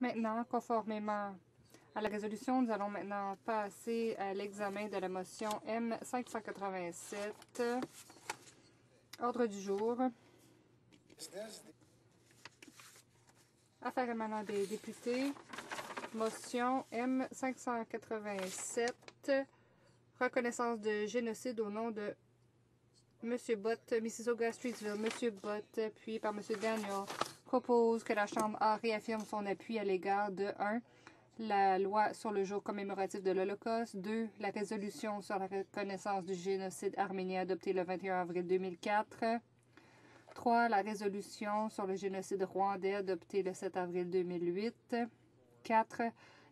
Maintenant, conformément à la résolution, nous allons maintenant passer à l'examen de la motion M587. Ordre du jour. Affaires émanant des députés. Motion M587. Reconnaissance de génocide au nom de M. Bott, Mississauga, Streetsville. M. Bott, puis par M. Daniel, propose que la Chambre A réaffirme son appui à l'égard de 1. La loi sur le jour commémoratif de l'Holocauste. 2. La résolution sur la reconnaissance du génocide arménien adoptée le 21 avril 2004. 3. La résolution sur le génocide rwandais adoptée le 7 avril 2008. 4.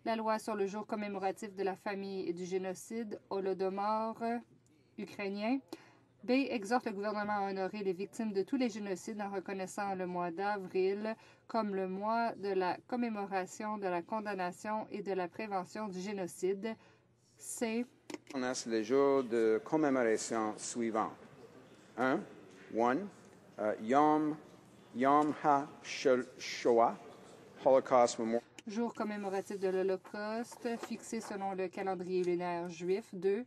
La loi sur le jour commémoratif de la famille du génocide Holodomor ukrainien. B. Exhorte le gouvernement à honorer les victimes de tous les génocides en reconnaissant le mois d'avril comme le mois de la commémoration, de la condamnation et de la prévention du génocide. C. On a les jours de commémoration suivants. 1. Yom HaShoah, Holocaust Memorial. Jour commémoratif de l'Holocauste, fixé selon le calendrier lunaire juif. 2.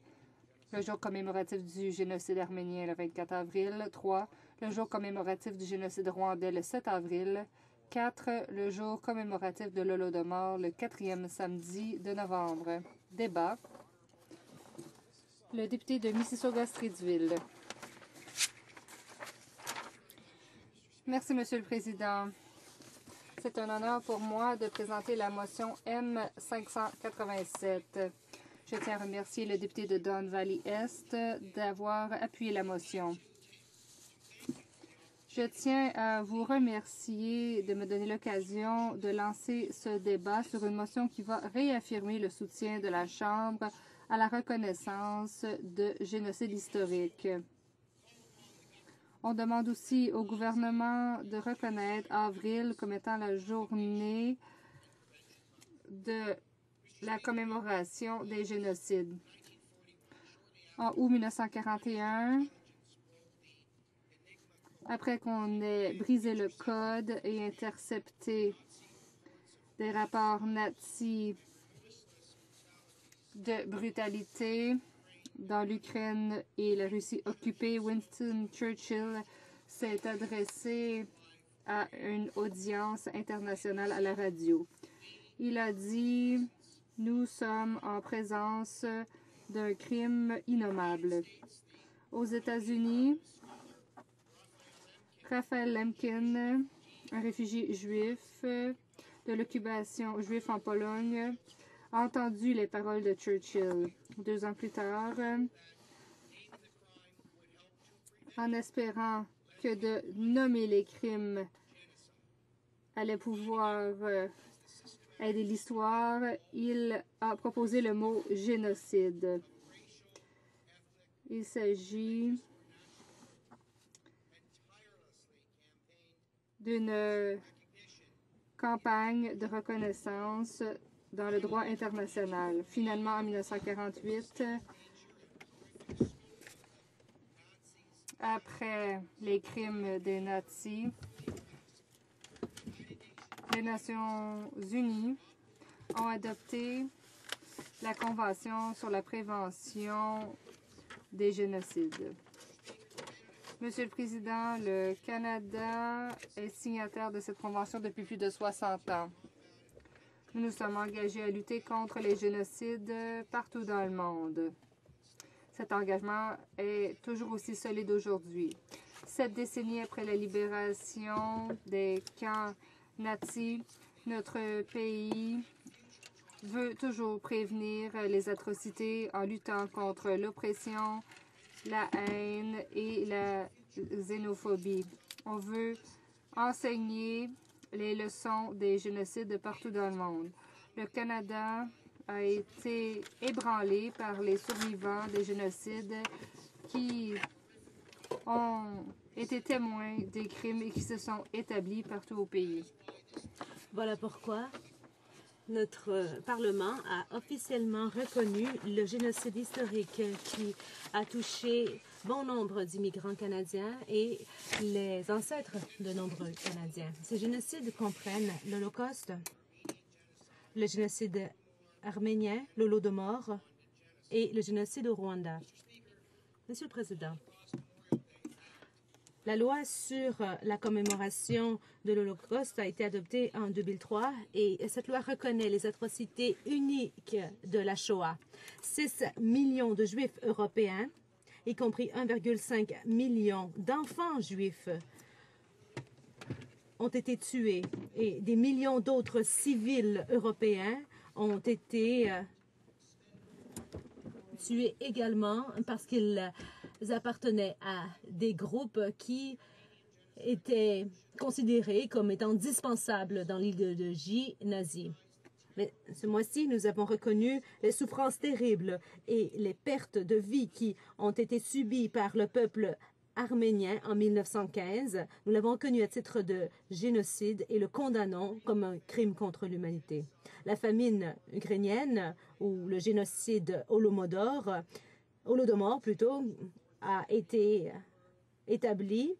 Le jour commémoratif du génocide arménien le 24 avril. 3. Le jour commémoratif du génocide rwandais le 7 avril. 4. Le jour commémoratif de l'Holodomor le 4e samedi de novembre. Débat. Le député de Mississauga-Streetsville. Merci, Monsieur le Président. C'est un honneur pour moi de présenter la motion M587. Je tiens à remercier le député de Don Valley-Est d'avoir appuyé la motion. Je tiens à vous remercier de me donner l'occasion de lancer ce débat sur une motion qui va réaffirmer le soutien de la Chambre à la reconnaissance de génocide historique. On demande aussi au gouvernement de reconnaître avril comme étant la journée de la commémoration des génocides. En août 1941, après qu'on ait brisé le code et intercepté des rapports nazis de brutalité dans l'Ukraine et la Russie occupée, Winston Churchill s'est adressé à une audience internationale à la radio. Il a dit « Nous sommes en présence d'un crime innommable ». Aux États-Unis, Raphaël Lemkin, un réfugié juif de l'occupation juive en Pologne, a entendu les paroles de Churchill. 2 ans plus tard, en espérant que de nommer les crimes allait pouvoir aider l'histoire, il a proposé le mot génocide. Il s'agit d'une campagne de reconnaissance dans le droit international. Finalement, en 1948, après les crimes des nazis, les Nations unies ont adopté la Convention sur la prévention des génocides. Monsieur le Président, le Canada est signataire de cette convention depuis plus de 60 ans. Nous nous sommes engagés à lutter contre les génocides partout dans le monde. Cet engagement est toujours aussi solide aujourd'hui. 7 décennies après la libération des camps nazis, notre pays veut toujours prévenir les atrocités en luttant contre l'oppression, la haine et la xénophobie. On veut enseigner les leçons des génocides partout dans le monde. Le Canada a été ébranlé par les survivants des génocides qui ont été témoins des crimes et qui se sont établis partout au pays. Voilà pourquoi notre Parlement a officiellement reconnu le génocide historique qui a touché bon nombre d'immigrants canadiens et les ancêtres de nombreux Canadiens. Ces génocides comprennent l'Holocauste, le génocide arménien, l'Holodomor et le génocide au Rwanda. Monsieur le Président, la loi sur la commémoration de l'Holocauste a été adoptée en 2003 et cette loi reconnaît les atrocités uniques de la Shoah. 6 millions de Juifs européens, y compris 1,5 million d'enfants juifs, ont été tués et des millions d'autres civils européens ont été tués également parce qu'ils appartenaient à des groupes qui étaient considérés comme étant dispensables dans l'idéologie nazie. Mais ce mois-ci, nous avons reconnu les souffrances terribles et les pertes de vie qui ont été subies par le peuple arménien en 1915. Nous l'avons reconnu à titre de génocide et le condamnons comme un crime contre l'humanité. La famine ukrainienne ou le génocide Holodomor plutôt, a été établi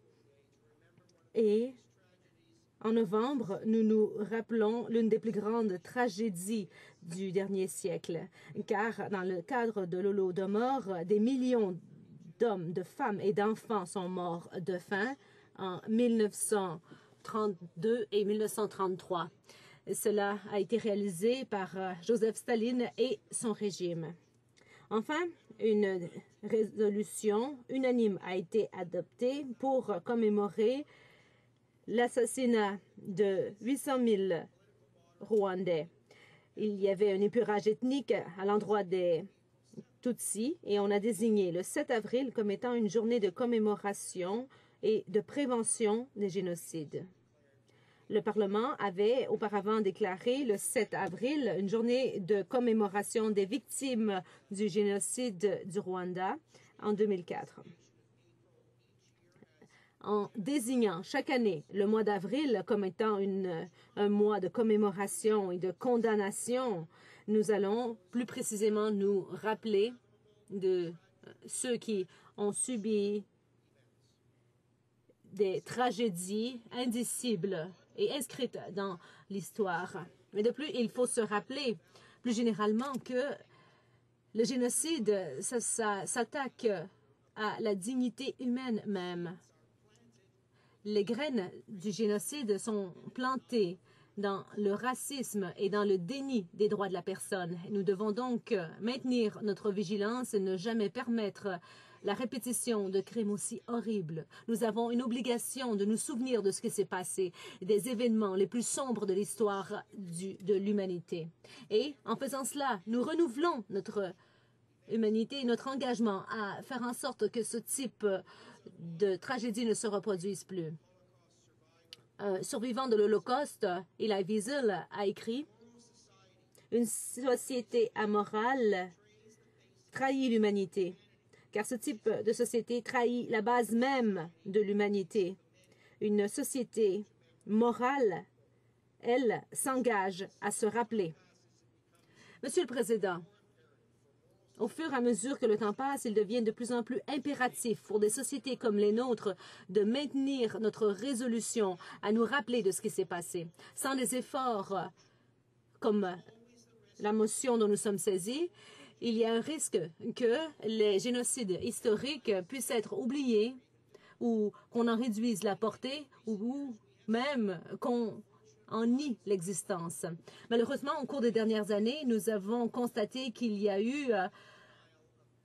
et en novembre, nous nous rappelons l'une des plus grandes tragédies du dernier siècle, car dans le cadre de l'Holodomor, des millions d'hommes, de femmes et d'enfants sont morts de faim en 1932 et 1933. Cela a été réalisé par Joseph Staline et son régime. Enfin, une résolution unanime a été adoptée pour commémorer l'assassinat de 800 000 Rwandais. Il y avait un épurage ethnique à l'endroit des Tutsis et on a désigné le 7 avril comme étant une journée de commémoration et de prévention des génocides. Le Parlement avait auparavant déclaré le 7 avril une journée de commémoration des victimes du génocide du Rwanda en 2004. En désignant chaque année le mois d'avril comme étant un mois de commémoration et de condamnation, nous allons plus précisément nous rappeler de ceux qui ont subi des tragédies indicibles et inscrites dans l'histoire. Mais de plus, il faut se rappeler plus généralement que le génocide, ça s'attaque à la dignité humaine même. Les graines du génocide sont plantées dans le racisme et dans le déni des droits de la personne. Nous devons donc maintenir notre vigilance et ne jamais permettre la répétition de crimes aussi horribles. Nous avons une obligation de nous souvenir de ce qui s'est passé, des événements les plus sombres de l'histoire de l'humanité. Et en faisant cela, nous renouvelons notre humanité et notre engagement à faire en sorte que ce type de tragédie ne se reproduise plus. Un survivant de l'Holocauste, Elie Wiesel, a écrit « Une société amorale trahit l'humanité, car ce type de société trahit la base même de l'humanité. Une société morale, elle, s'engage à se rappeler. » Monsieur le Président, au fur et à mesure que le temps passe, il devient de plus en plus impératif pour des sociétés comme les nôtres de maintenir notre résolution à nous rappeler de ce qui s'est passé. Sans des efforts comme la motion dont nous sommes saisis, il y a un risque que les génocides historiques puissent être oubliés ou qu'on en réduise la portée ou même qu'on en nie l'existence. Malheureusement, au cours des dernières années, nous avons constaté qu'il y a eu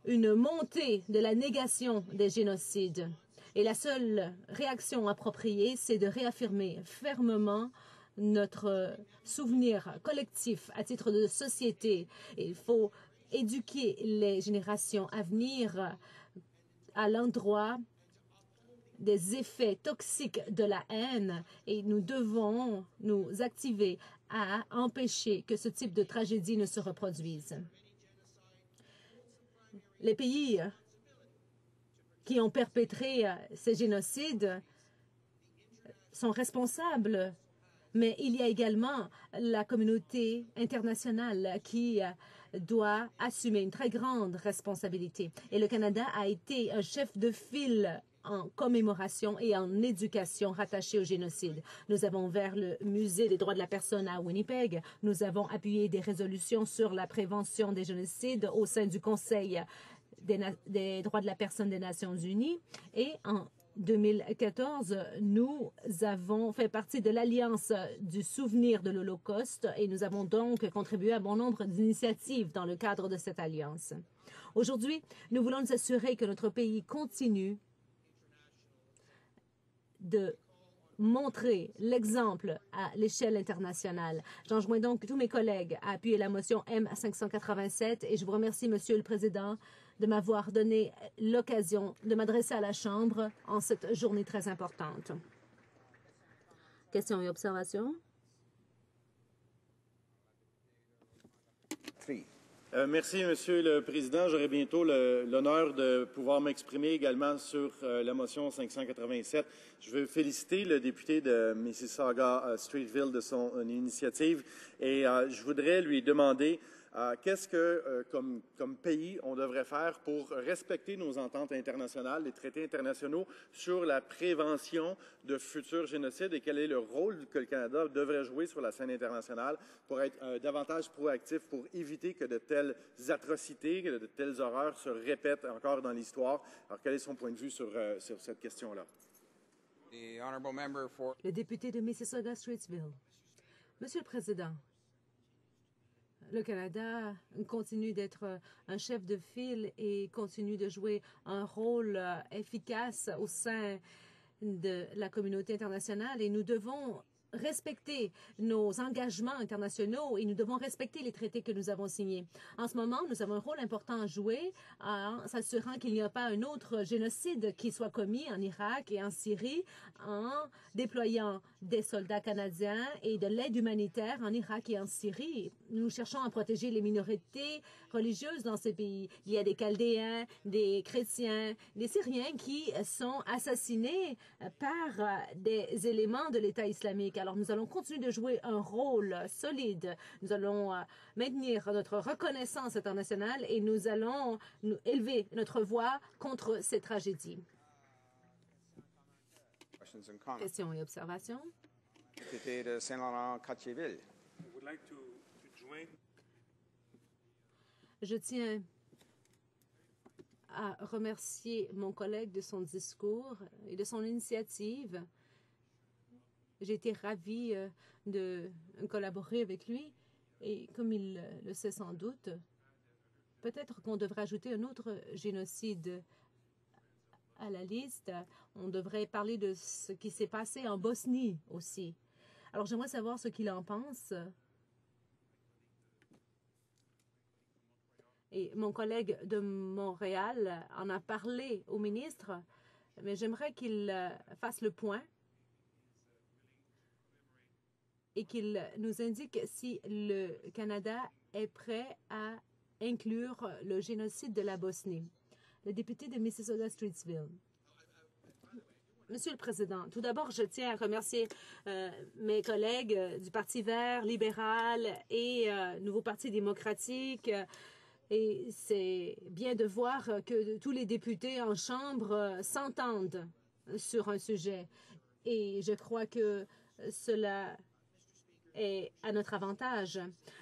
une montée de la négation des génocides. Et la seule réaction appropriée, c'est de réaffirmer fermement notre souvenir collectif à titre de société. Il faut éduquer les générations à venir à l'endroit des effets toxiques de la haine et nous devons nous activer à empêcher que ce type de tragédie ne se reproduise. Les pays qui ont perpétré ces génocides sont responsables, mais il y a également la communauté internationale qui doit assumer une très grande responsabilité. Et le Canada a été un chef de file en commémoration et en éducation rattachés au génocide. Nous avons ouvert le musée des droits de la personne à Winnipeg. Nous avons appuyé des résolutions sur la prévention des génocides au sein du Conseil des droits de la personne des Nations unies. Et en 2014, nous avons fait partie de l'Alliance du souvenir de l'Holocauste et nous avons donc contribué à bon nombre d'initiatives dans le cadre de cette alliance. Aujourd'hui, nous voulons nous assurer que notre pays continue de montrer l'exemple à l'échelle internationale. J'enjoins donc tous mes collègues à appuyer la motion M587 et je vous remercie, Monsieur le Président, de m'avoir donné l'occasion de m'adresser à la Chambre en cette journée très importante. Questions et observations? Merci, Monsieur le Président. J'aurai bientôt l'honneur de pouvoir m'exprimer également sur la motion 587. Je veux féliciter le député de Mississauga-Streetville de son initiative et je voudrais lui demander qu'est-ce que, comme pays, on devrait faire pour respecter nos ententes internationales, les traités internationaux sur la prévention de futurs génocides et quel est le rôle que le Canada devrait jouer sur la scène internationale pour être davantage proactif pour éviter que de telles atrocités, que de telles horreurs se répètent encore dans l'histoire. Alors, quel est son point de vue sur cette question-là? Le député de Mississauga-Streetville. Monsieur le Président, le Canada continue d'être un chef de file et continue de jouer un rôle efficace au sein de la communauté internationale et nous devons respecter nos engagements internationaux et nous devons respecter les traités que nous avons signés. En ce moment, nous avons un rôle important à jouer en s'assurant qu'il n'y a pas un autre génocide qui soit commis en Irak et en Syrie en déployant des soldats canadiens et de l'aide humanitaire en Irak et en Syrie. Nous cherchons à protéger les minorités religieuses dans ces pays. Il y a des Chaldéens, des chrétiens, des Syriens qui sont assassinés par des éléments de l'État islamique. Alors, nous allons continuer de jouer un rôle solide. Nous allons maintenir notre reconnaissance internationale et nous allons élever notre voix contre ces tragédies. Questions et observations? Député de Saint-Laurent-Cartierville. Je tiens à remercier mon collègue de son discours et de son initiative. J'ai été ravie de collaborer avec lui et comme il le sait sans doute, peut-être qu'on devrait ajouter un autre génocide à la liste. On devrait parler de ce qui s'est passé en Bosnie aussi. Alors j'aimerais savoir ce qu'il en pense. Et mon collègue de Montréal en a parlé au ministre, mais j'aimerais qu'il fasse le point et qu'il nous indique si le Canada est prêt à inclure le génocide de la Bosnie. Le député de Mississauga-Streetville. Monsieur le Président, tout d'abord, je tiens à remercier mes collègues du Parti vert, libéral et Nouveau Parti démocratique. Et c'est bien de voir que tous les députés en Chambre s'entendent sur un sujet. Et je crois que cela est à notre avantage.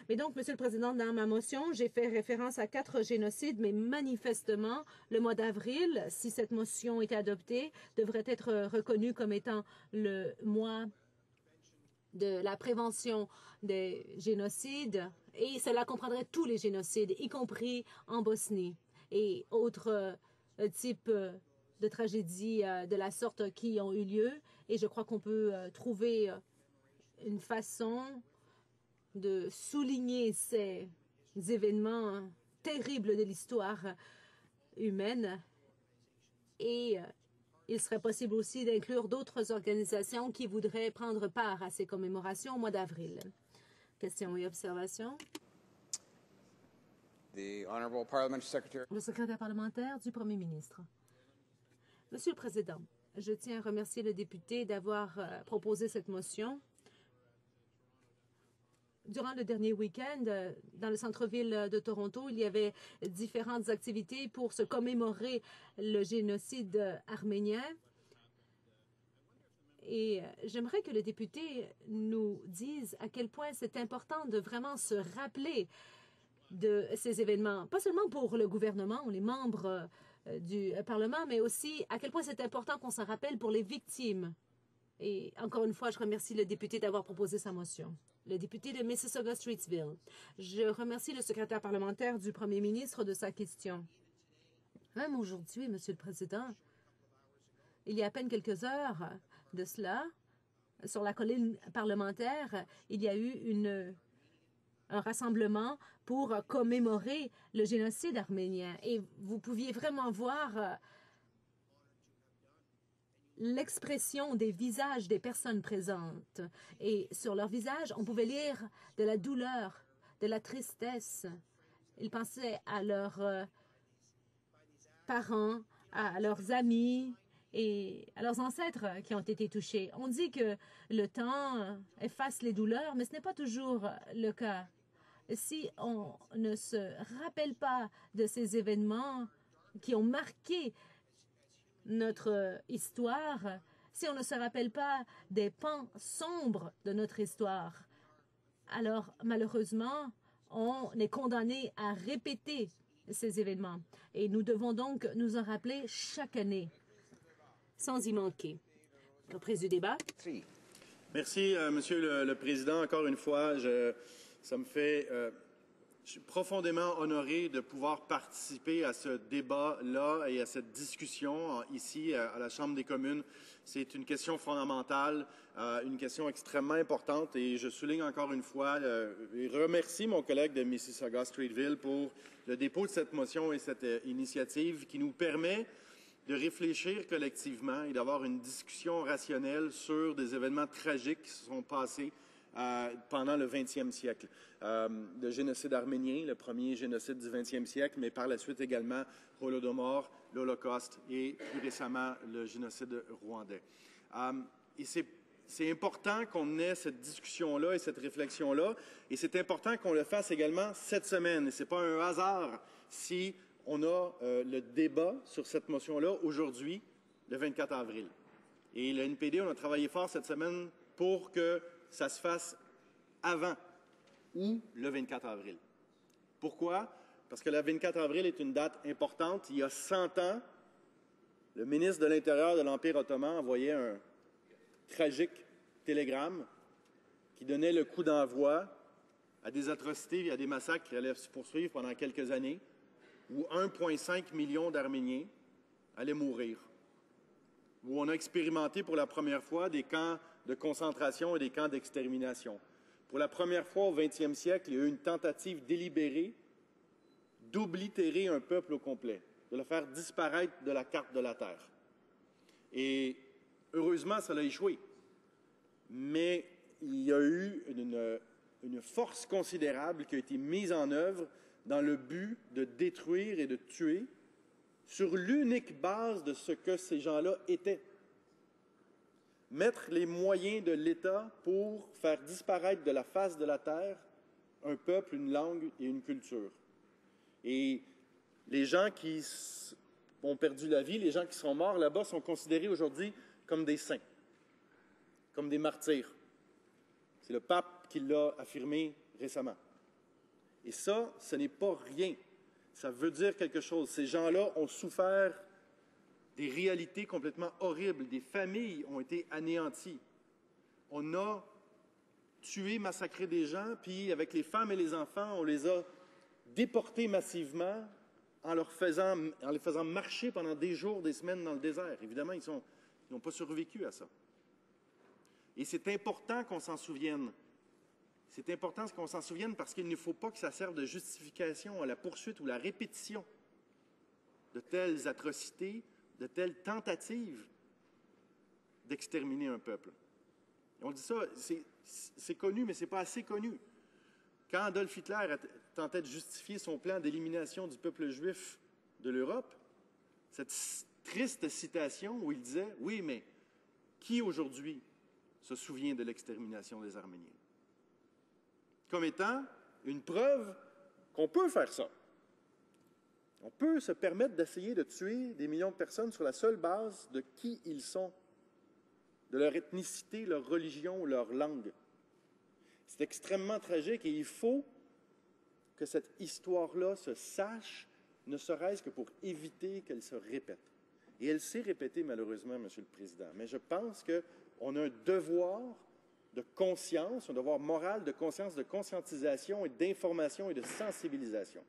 Mais donc, Monsieur le Président, dans ma motion, j'ai fait référence à 4 génocides, mais manifestement, le mois d'avril, si cette motion est adoptée, devrait être reconnu comme étant le mois de la prévention des génocides et cela comprendrait tous les génocides, y compris en Bosnie et autres types de tragédies de la sorte qui ont eu lieu. Et je crois qu'on peut trouver une façon de souligner ces événements terribles de l'histoire humaine et il serait possible aussi d'inclure d'autres organisations qui voudraient prendre part à ces commémorations au mois d'avril. Questions et observations? Le secrétaire parlementaire du Premier ministre. Monsieur le Président, je tiens à remercier le député d'avoir proposé cette motion. durant le dernier week-end, dans le centre-ville de Toronto, il y avait différentes activités pour se commémorer le génocide arménien. Et j'aimerais que les députés nous disent à quel point c'est important de vraiment se rappeler de ces événements, pas seulement pour le gouvernement ou les membres du Parlement, mais aussi à quel point c'est important qu'on s'en rappelle pour les victimes. Et encore une fois, je remercie le député d'avoir proposé sa motion. Le député de Mississauga-Streetsville. Je remercie le secrétaire parlementaire du premier ministre de sa question. Même aujourd'hui, Monsieur le Président, il y a à peine quelques heures de cela, sur la colline parlementaire, il y a eu un rassemblement pour commémorer le génocide arménien. Et vous pouviez vraiment voir l'expression des visages des personnes présentes. Et sur leurs visages, on pouvait lire de la douleur, de la tristesse. Ils pensaient à leurs parents, à leurs amis et à leurs ancêtres qui ont été touchés. On dit que le temps efface les douleurs, mais ce n'est pas toujours le cas. Si on ne se rappelle pas de ces événements qui ont marqué notre histoire, si on ne se rappelle pas des pans sombres de notre histoire, alors malheureusement, on est condamné à répéter ces événements. Et nous devons donc nous en rappeler chaque année, sans y manquer. Reprise du débat. Merci, Monsieur le Président. Encore une fois, ça me fait... je suis profondément honoré de pouvoir participer à ce débat-là et à cette discussion ici à la Chambre des communes. C'est une question fondamentale, une question extrêmement importante et je souligne encore une fois et remercie mon collègue de Mississauga-Streetsville pour le dépôt de cette motion et cette initiative qui nous permet de réfléchir collectivement et d'avoir une discussion rationnelle sur des événements tragiques qui se sont passés pendant le 20e siècle. Le génocide arménien, le premier génocide du 20e siècle, mais par la suite également Holodomor, l'Holocauste et plus récemment le génocide rwandais. Et c'est important qu'on ait cette discussion-là et cette réflexion-là, et c'est important qu'on le fasse également cette semaine. Et ce n'est pas un hasard si on a le débat sur cette motion-là aujourd'hui, le 24 avril. Et le NPD, on a travaillé fort cette semaine pour que ça se fasse avant ou le 24 avril. Pourquoi? Parce que le 24 avril est une date importante. Il y a 100 ans, le ministre de l'Intérieur de l'Empire ottoman envoyait un tragique télégramme qui donnait le coup d'envoi à des atrocités et à des massacres qui allaient se poursuivre pendant quelques années, où 1,5 million d'Arméniens allaient mourir, où on a expérimenté pour la première fois des camps de concentration et des camps d'extermination. Pour la première fois au 20e siècle, il y a eu une tentative délibérée d'oblitérer un peuple au complet, de le faire disparaître de la carte de la Terre. Et heureusement, ça a échoué. Mais il y a eu une force considérable qui a été mise en œuvre dans le but de détruire et de tuer sur l'unique base de ce que ces gens-là étaient. Mettre les moyens de l'État pour faire disparaître de la face de la terre un peuple, une langue et une culture. Et les gens qui ont perdu la vie, les gens qui sont morts là-bas sont considérés aujourd'hui comme des saints, comme des martyrs. C'est le pape qui l'a affirmé récemment. Et ça, ce n'est pas rien. Ça veut dire quelque chose. Ces gens-là ont souffert des réalités complètement horribles. Des familles ont été anéanties. On a tué, massacré des gens, puis avec les femmes et les enfants, on les a déportés massivement en les faisant marcher pendant des jours, des semaines dans le désert. Évidemment, ils n'ont pas survécu à ça. Et c'est important qu'on s'en souvienne. C'est important qu'on s'en souvienne parce qu'il ne faut pas que ça serve de justification à la poursuite ou la répétition de telles atrocités, de telles tentatives d'exterminer un peuple. Et on dit ça, c'est connu, mais ce n'est pas assez connu. Quand Adolf Hitler tentait de justifier son plan d'élimination du peuple juif de l'Europe, cette triste citation où il disait « Oui, mais qui aujourd'hui se souvient de l'extermination des Arméniens ?» comme étant une preuve qu'on peut faire ça. On peut se permettre d'essayer de tuer des millions de personnes sur la seule base de qui ils sont, de leur ethnicité, leur religion ou leur langue. C'est extrêmement tragique et il faut que cette histoire-là se sache, ne serait-ce que pour éviter qu'elle se répète. Et elle s'est répétée malheureusement, Monsieur le Président. Mais je pense qu'on a un devoir de conscience, un devoir moral de conscience, de conscientisation et d'information et de sensibilisation.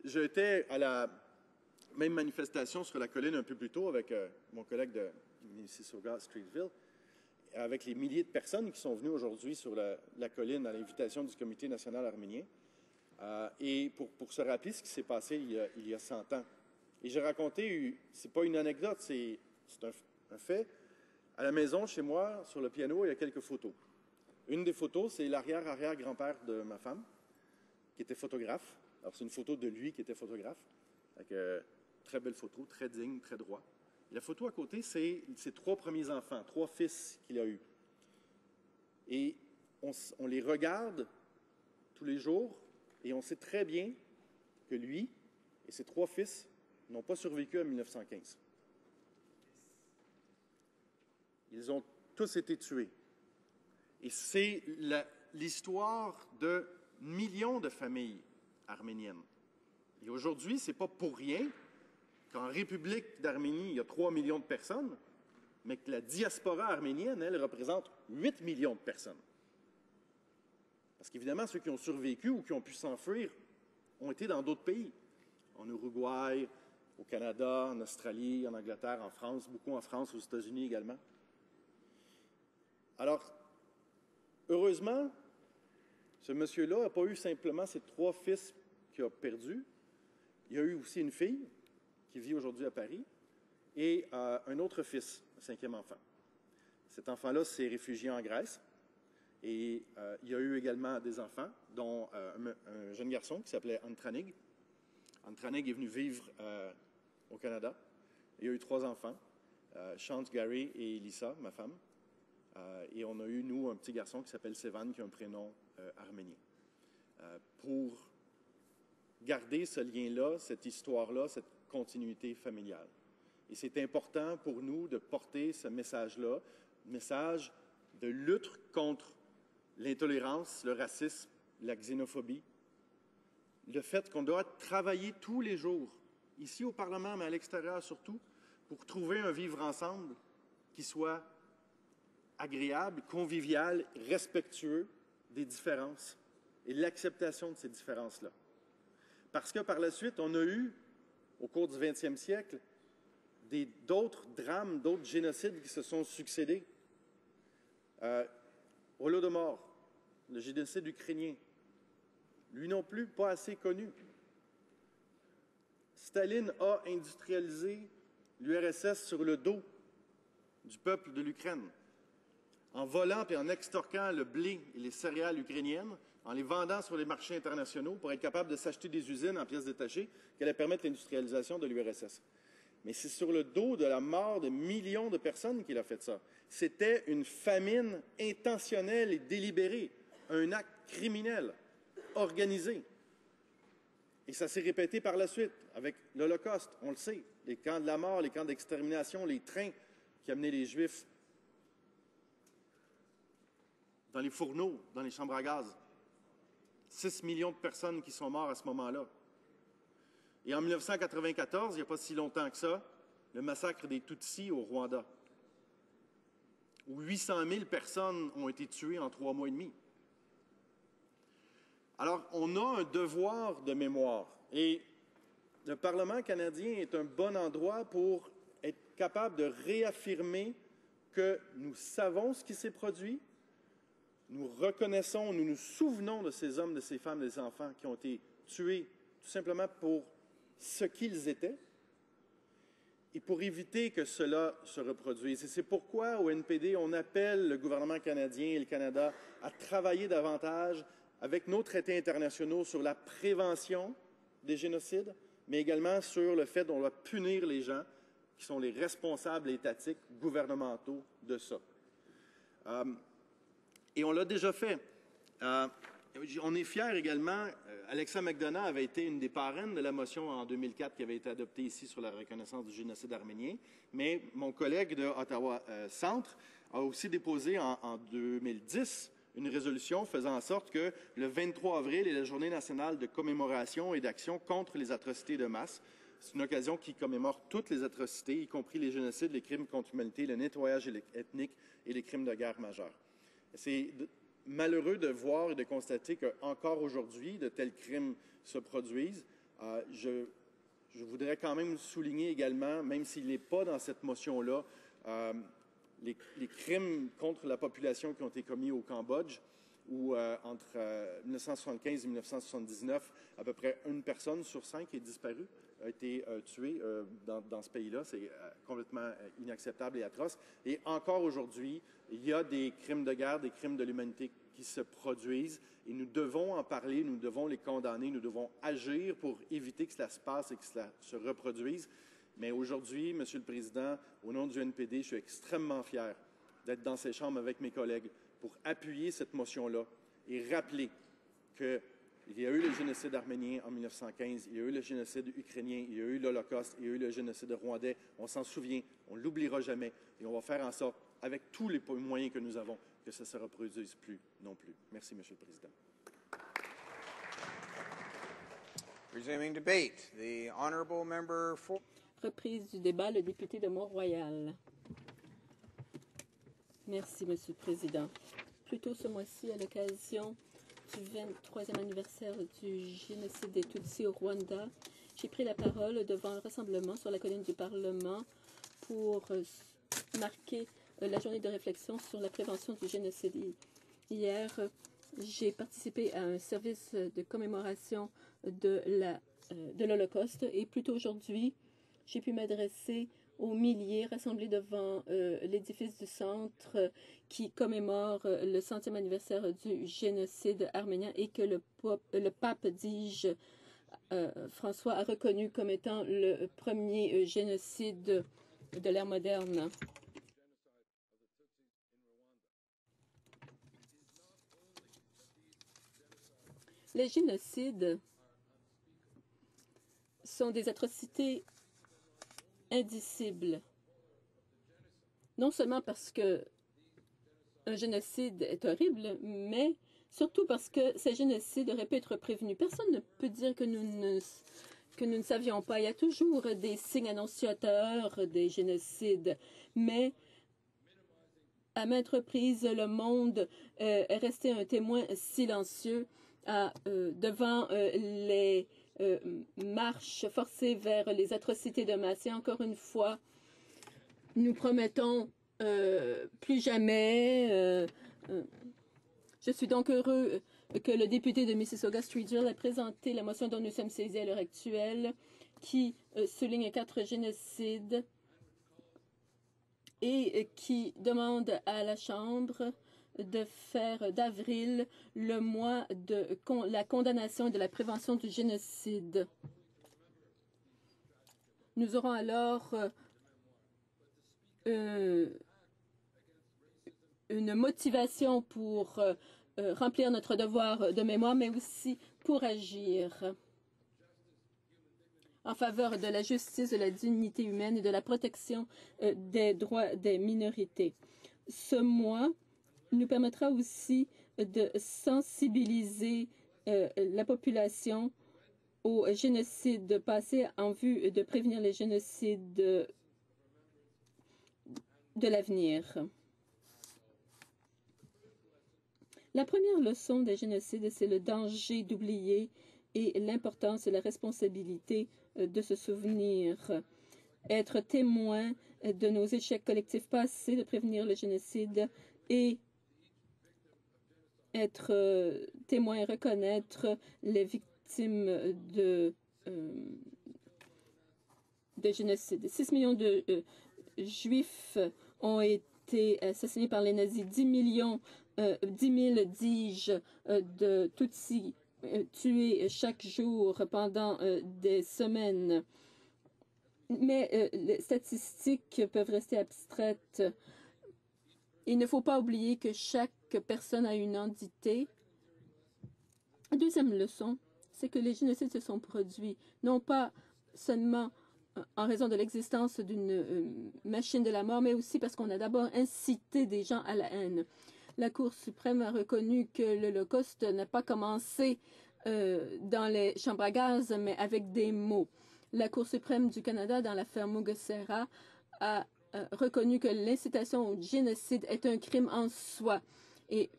J'étais à la même manifestation sur la colline un peu plus tôt avec mon collègue de Mississauga-Streetville, avec les milliers de personnes qui sont venues aujourd'hui sur la colline à l'invitation du Comité national arménien, et pour se rappeler ce qui s'est passé il y a 100 ans. Et j'ai raconté, ce n'est pas une anecdote, c'est un fait. À la maison, chez moi, sur le piano, il y a quelques photos. Une des photos, c'est l'arrière-arrière-grand-père de ma femme, qui était photographe. Alors, c'est une photo de lui qui était photographe, avec très belle photo, très digne, très droit. Et la photo à côté, c'est ses 3 premiers enfants, 3 fils qu'il a eus. Et on les regarde tous les jours, et on sait très bien que lui et ses 3 fils n'ont pas survécu à 1915. Ils ont tous été tués. Et c'est l'histoire de millions de familles arméniennes. Et aujourd'hui, ce n'est pas pour rien qu'en République d'Arménie, il y a 3 millions de personnes, mais que la diaspora arménienne, elle, représente 8 millions de personnes. Parce qu'évidemment, ceux qui ont survécu ou qui ont pu s'enfuir ont été dans d'autres pays. En Uruguay, au Canada, en Australie, en Angleterre, en France, beaucoup en France, aux États-Unis également. Alors, heureusement, ce monsieur-là n'a pas eu simplement ses 3 fils qu'il a perdus. Il y a eu aussi une fille qui vit aujourd'hui à Paris et un autre fils, un 5e enfant. Cet enfant-là s'est réfugié en Grèce et il y a eu également des enfants, dont un jeune garçon qui s'appelait Antranig. Antranig est venu vivre au Canada. Il y a eu 3 enfants, Chance, Gary et Lisa, ma femme. Et on a eu, nous, un petit garçon qui s'appelle Sevan, qui a un prénom arménien. Pour garder ce lien-là, cette histoire-là, cette continuité familiale. Et c'est important pour nous de porter ce message-là, message de lutte contre l'intolérance, le racisme, la xénophobie, le fait qu'on doit travailler tous les jours, ici au Parlement, mais à l'extérieur surtout, pour trouver un vivre ensemble qui soit agréable, convivial, respectueux des différences et l'acceptation de ces différences-là. Parce que par la suite, on a eu, au cours du 20e siècle, d'autres drames, d'autres génocides qui se sont succédés. Holodomor, le génocide ukrainien, lui non plus pas assez connu. Staline a industrialisé l'URSS sur le dos du peuple de l'Ukraine, en volant et en extorquant le blé et les céréales ukrainiennes, en les vendant sur les marchés internationaux pour être capable de s'acheter des usines en pièces détachées qui allaient permettre l'industrialisation de l'URSS. Mais c'est sur le dos de la mort de millions de personnes qu'il a fait ça. C'était une famine intentionnelle et délibérée, un acte criminel, organisé. Et ça s'est répété par la suite avec l'Holocauste, on le sait, les camps de la mort, les camps d'extermination, les trains qui amenaient les Juifs dans les fourneaux, dans les chambres à gaz. 6 millions de personnes qui sont mortes à ce moment-là. Et en 1994, il n'y a pas si longtemps que ça, le massacre des Tutsis au Rwanda, où 800 000 personnes ont été tuées en 3 mois et demi. Alors, on a un devoir de mémoire. Et le Parlement canadien est un bon endroit pour être capable de réaffirmer que nous savons ce qui s'est produit, nous reconnaissons, nous nous souvenons de ces hommes, de ces femmes, des enfants qui ont été tués tout simplement pour ce qu'ils étaient et pour éviter que cela se reproduise. Et c'est pourquoi, au NPD, on appelle le gouvernement canadien et le Canada à travailler davantage avec nos traités internationaux sur la prévention des génocides, mais également sur le fait qu'on doit punir les gens qui sont les responsables étatiques, gouvernementaux de ça. Et on l'a déjà fait. On est fiers également, Alexa McDonough avait été une des parraines de la motion en 2004 qui avait été adoptée ici sur la reconnaissance du génocide arménien, mais mon collègue de Ottawa Centre a aussi déposé en 2010 une résolution faisant en sorte que le 23 avril est la journée nationale de commémoration et d'action contre les atrocités de masse. C'est une occasion qui commémore toutes les atrocités, y compris les génocides, les crimes contre l'humanité, le nettoyage ethnique et les crimes de guerre majeurs. C'est malheureux de voir et de constater qu'encore aujourd'hui, de tels crimes se produisent. Je voudrais quand même souligner également, même s'il n'est pas dans cette motion-là, les crimes contre la population qui ont été commis au Cambodge, où entre 1975 et 1979, à peu près 1 personne sur 5 est disparue, a été tuée dans ce pays-là. C'est complètement inacceptable et atroce. Et encore aujourd'hui, il y a des crimes de guerre, des crimes de l'humanité qui se produisent et nous devons en parler, nous devons les condamner, nous devons agir pour éviter que cela se passe et que cela se reproduise. Mais aujourd'hui, Monsieur le Président, au nom du NPD, je suis extrêmement fier d'être dans ces chambres avec mes collègues pour appuyer cette motion-là et rappeler qu'il y a eu le génocide arménien en 1915, il y a eu le génocide ukrainien, il y a eu l'Holocauste, il y a eu le génocide rwandais. On s'en souvient, on ne l'oubliera jamais et on va faire en sorte, avec tous les moyens que nous avons, que ça ne se reproduise plus non plus. Merci, Monsieur le Président. Resuming debate, the honourable member for... Reprise du débat, le député de Mont-Royal. Merci, Monsieur le Président. Plus tôt ce mois-ci, à l'occasion du 23e anniversaire du génocide des Tutsis au Rwanda, j'ai pris la parole devant un rassemblement sur la colline du Parlement pour marquer la journée de réflexion sur la prévention du génocide. Hier, j'ai participé à un service de commémoration de l'Holocauste et plus tôt aujourd'hui, j'ai pu m'adresser aux milliers rassemblés devant l'édifice du centre qui commémore le 100e anniversaire du génocide arménien et que le pape, dis-je, François, a reconnu comme étant le premier génocide de l'ère moderne. Les génocides sont des atrocités indicibles. Non seulement parce que un génocide est horrible, mais surtout parce que ces génocides auraient pu être prévenus. Personne ne peut dire que nous ne savions pas. Il y a toujours des signes annonciateurs des génocides, mais à maintes reprises, le monde est resté un témoin silencieux devant les marches forcées vers les atrocités de masse. Et encore une fois, nous promettons plus jamais. Je suis donc heureux que le député de Mississauga, Streetsville, ait présenté la motion dont nous sommes saisis à l'heure actuelle, qui souligne 4 génocides et qui demande à la Chambre de faire d'avril le mois de la condamnation et de la prévention du génocide. Nous aurons alors une motivation pour remplir notre devoir de mémoire, mais aussi pour agir en faveur de la justice, de la dignité humaine et de la protection des droits des minorités. Ce mois nous permettra aussi de sensibiliser la population au génocide passé en vue de prévenir les génocides de l'avenir. La première leçon des génocides, c'est le danger d'oublier et l'importance et la responsabilité de se souvenir. Être témoin de nos échecs collectifs passés, de prévenir le génocide et être témoin et reconnaître les victimes de génocide. 6 millions de Juifs ont été assassinés par les nazis. 10 000, dis-je, de Tutsis tués chaque jour pendant des semaines. Mais les statistiques peuvent rester abstraites. Il ne faut pas oublier que chaque personne a une entité La deuxième leçon, c'est que les génocides se sont produits, non pas seulement en raison de l'existence d'une machine de la mort, mais aussi parce qu'on a d'abord incité des gens à la haine. La Cour suprême a reconnu que l'Holocauste n'a pas commencé dans les chambres à gaz, mais avec des mots. La Cour suprême du Canada, dans l'affaire Mugesera, a reconnu que l'incitation au génocide est un crime en soi. Et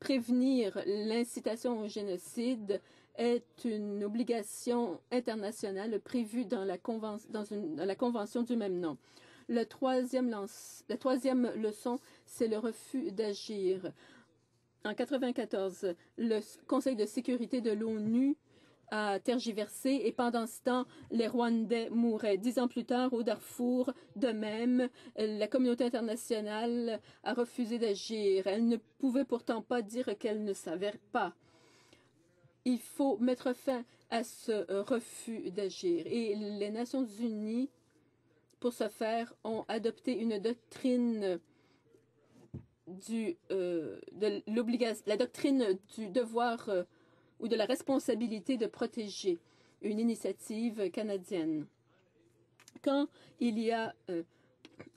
prévenir l'incitation au génocide est une obligation internationale prévue dans la convention du même nom. La troisième leçon, c'est le refus d'agir. En 1994, le Conseil de sécurité de l'ONU a tergiversé et pendant ce temps, les Rwandais mouraient. 10 ans plus tard, au Darfour, de même, la communauté internationale a refusé d'agir. Elle ne pouvait pourtant pas dire qu'elle ne savait pas. Il faut mettre fin à ce refus d'agir. Et les Nations unies, pour ce faire, ont adopté une doctrine la doctrine du devoir ou de la responsabilité de protéger, une initiative canadienne. Quand il y a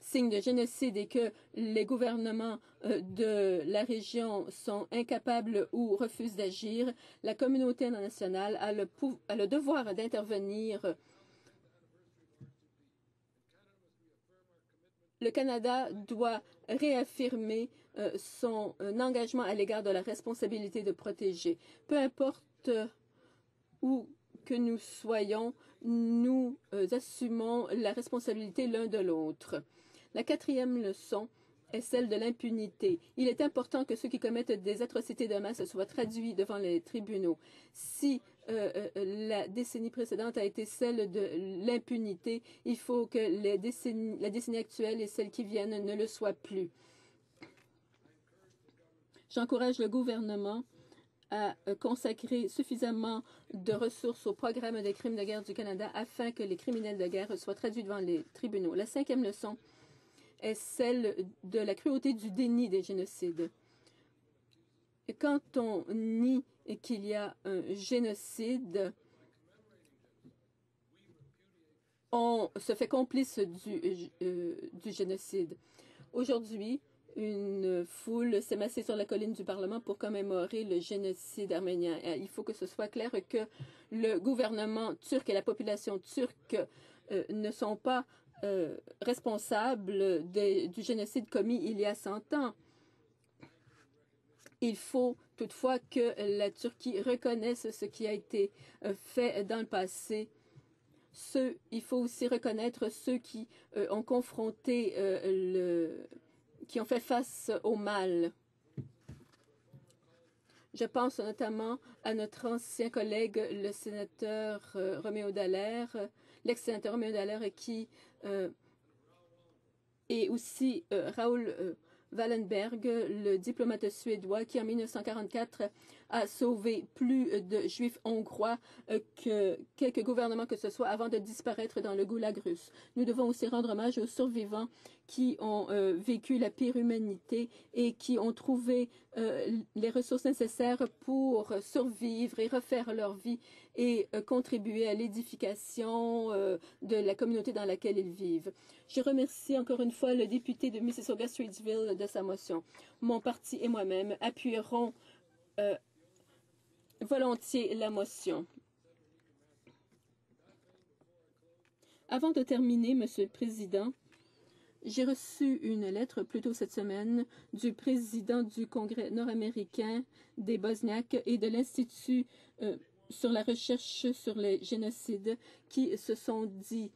signe de génocide et que les gouvernements de la région sont incapables ou refusent d'agir, la communauté internationale a le devoir d'intervenir. Le Canada doit réaffirmer son engagement à l'égard de la responsabilité de protéger. Peu importe où que nous soyons, nous assumons la responsabilité l'un de l'autre. La quatrième leçon est celle de l'impunité. Il est important que ceux qui commettent des atrocités de masse soient traduits devant les tribunaux. Si la décennie précédente a été celle de l'impunité, il faut que la décennie actuelle et celle qui viennent ne le soient plus. J'encourage le gouvernement à consacrer suffisamment de ressources au programme des crimes de guerre du Canada afin que les criminels de guerre soient traduits devant les tribunaux. La cinquième leçon est celle de la cruauté du déni des génocides. Quand on nie qu'il y a un génocide, on se fait complice du génocide. Aujourd'hui, une foule s'est massée sur la colline du Parlement pour commémorer le génocide arménien. Il faut que ce soit clair que le gouvernement turc et la population turque ne sont pas responsables du génocide commis il y a 100 ans. Il faut toutefois que la Turquie reconnaisse ce qui a été fait dans le passé. Il faut aussi reconnaître ceux qui ont confronté qui ont fait face au mal. Je pense notamment à notre ancien collègue, le sénateur Roméo Dallaire, l'ex-sénateur Roméo Dallaire, qui et aussi Raoul Wallenberg, le diplomate suédois qui, en 1944, a sauvé plus de juifs hongrois que quelques gouvernements que ce soit avant de disparaître dans le goulag russe. Nous devons aussi rendre hommage aux survivants qui ont vécu la pire humanité et qui ont trouvé les ressources nécessaires pour survivre et refaire leur vie et contribuer à l'édification de la communauté dans laquelle ils vivent. Je remercie encore une fois le député de Mississauga-Streetsville de sa motion. Mon parti et moi-même appuierons volontiers la motion. Avant de terminer, Monsieur le Président, j'ai reçu une lettre plus tôt cette semaine du président du Congrès nord-américain des Bosniaques et de l'Institut sur la recherche sur les génocides qui se sont dit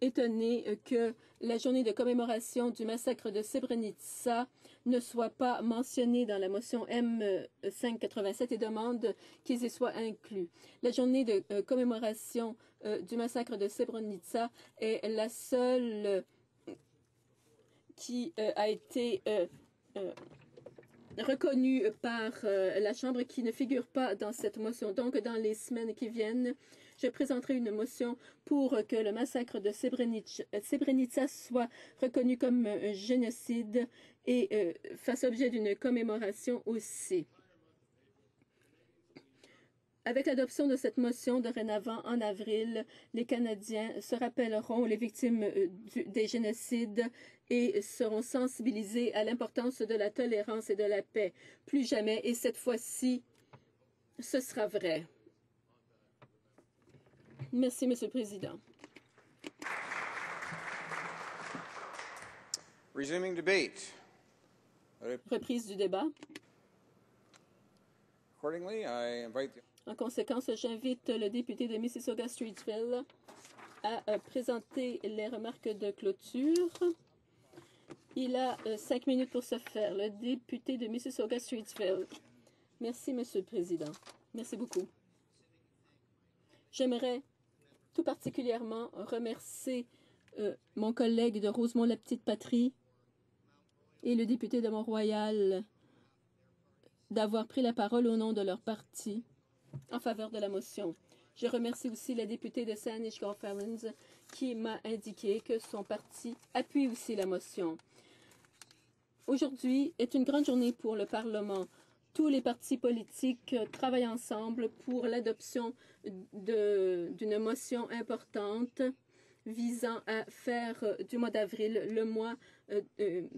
étonnés que la journée de commémoration du massacre de Srebrenica ne soit pas mentionnée dans la motion M587 et demandent qu'ils y soient inclus. La journée de commémoration du massacre de Srebrenica est la seule qui a été reconnue par la Chambre qui ne figure pas dans cette motion. Donc, dans les semaines qui viennent, Je présenterai une motion pour que le massacre de Srebrenica soit reconnu comme un génocide et fasse objet d'une commémoration aussi. Avec l'adoption de cette motion, dorénavant, en avril, les Canadiens se rappelleront les victimes des génocides et seront sensibilisés à l'importance de la tolérance et de la paix. Plus jamais, et cette fois-ci, ce sera vrai. Merci, Monsieur le Président. Resuming debate. Reprise du débat. Accordingly, I invite the En conséquence, j'invite le député de Mississauga-Streetsville à présenter les remarques de clôture. Il a 5 minutes pour ce faire. Le député de Mississauga-Streetsville. Merci, Monsieur le Président. Merci beaucoup. J'aimerais tout particulièrement remercier mon collègue de Rosemont-la-Petite-Patrie et le député de Mont-Royal d'avoir pris la parole au nom de leur parti en faveur de la motion. Je remercie aussi la députée de Saanich-Golf-Islands qui m'a indiqué que son parti appuie aussi la motion. Aujourd'hui est une grande journée pour le Parlement. Tous les partis politiques travaillent ensemble pour l'adoption d'une motion importante visant à faire du mois d'avril le mois de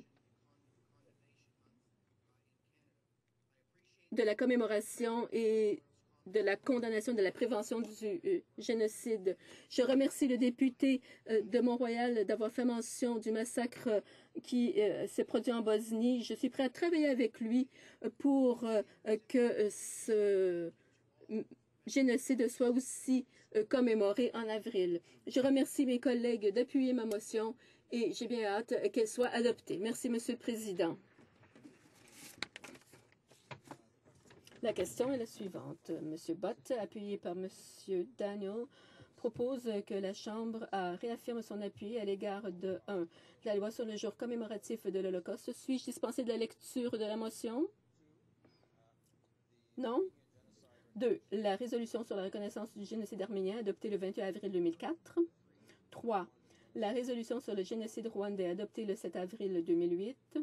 la commémoration et de la condamnation de la prévention du génocide. Je remercie le député de Mont-Royal d'avoir fait mention du massacre qui s'est produit en Bosnie. Je suis prêt à travailler avec lui pour que ce génocide soit aussi commémoré en avril. Je remercie mes collègues d'appuyer ma motion et j'ai bien hâte qu'elle soit adoptée. Merci, Monsieur le Président. La question est la suivante. Monsieur Bott, appuyé par Monsieur Daniel, propose que la Chambre réaffirme son appui à l'égard de 1. La loi sur le jour commémoratif de l'Holocauste. Suis-je dispensé de la lecture de la motion? Non? 2. La résolution sur la reconnaissance du génocide arménien adoptée le 28 avril 2004. 3. La résolution sur le génocide rwandais adoptée le 7 avril 2008.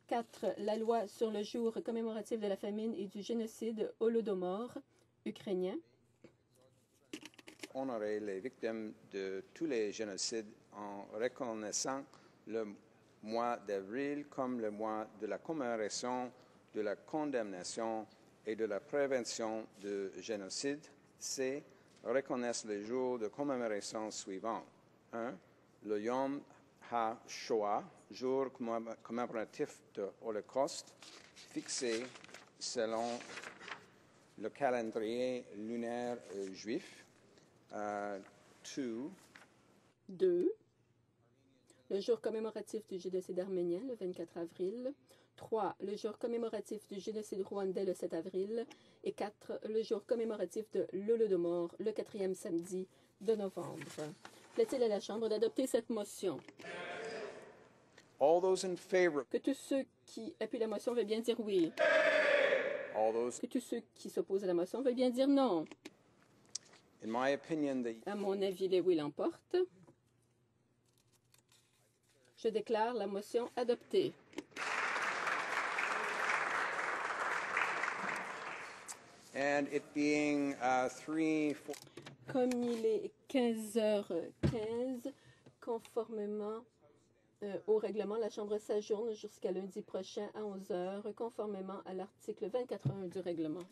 4. La loi sur le jour commémoratif de la famine et du génocide holodomor ukrainien. honorer les victimes de tous les génocides en reconnaissant le mois d'avril comme le mois de la commémoration, de la condamnation et de la prévention du génocide. C. Reconnaissent les jours de commémoration suivants. 1. Le Yom HaShoah, jour commémoratif de l'Holocauste, fixé selon le calendrier lunaire juif. 2. Le jour commémoratif du génocide arménien, le 24 avril. 3. Le jour commémoratif du génocide rwandais, le 7 avril. Et 4. Le jour commémoratif de l'Holodomor, le 4e samedi de novembre. Plaît-il à la Chambre d'adopter cette motion? All those in favor. Que tous ceux qui appuient la motion veulent bien dire oui. All those. Que tous ceux qui s'opposent à la motion veulent bien dire non. In my opinion, À mon avis, les oui l'emportent. Je déclare la motion adoptée. And it being 3:04. Comme il est 15h15, conformément au règlement, la Chambre s'ajourne jusqu'à lundi prochain à 11h, conformément à l'article 24.1 du règlement.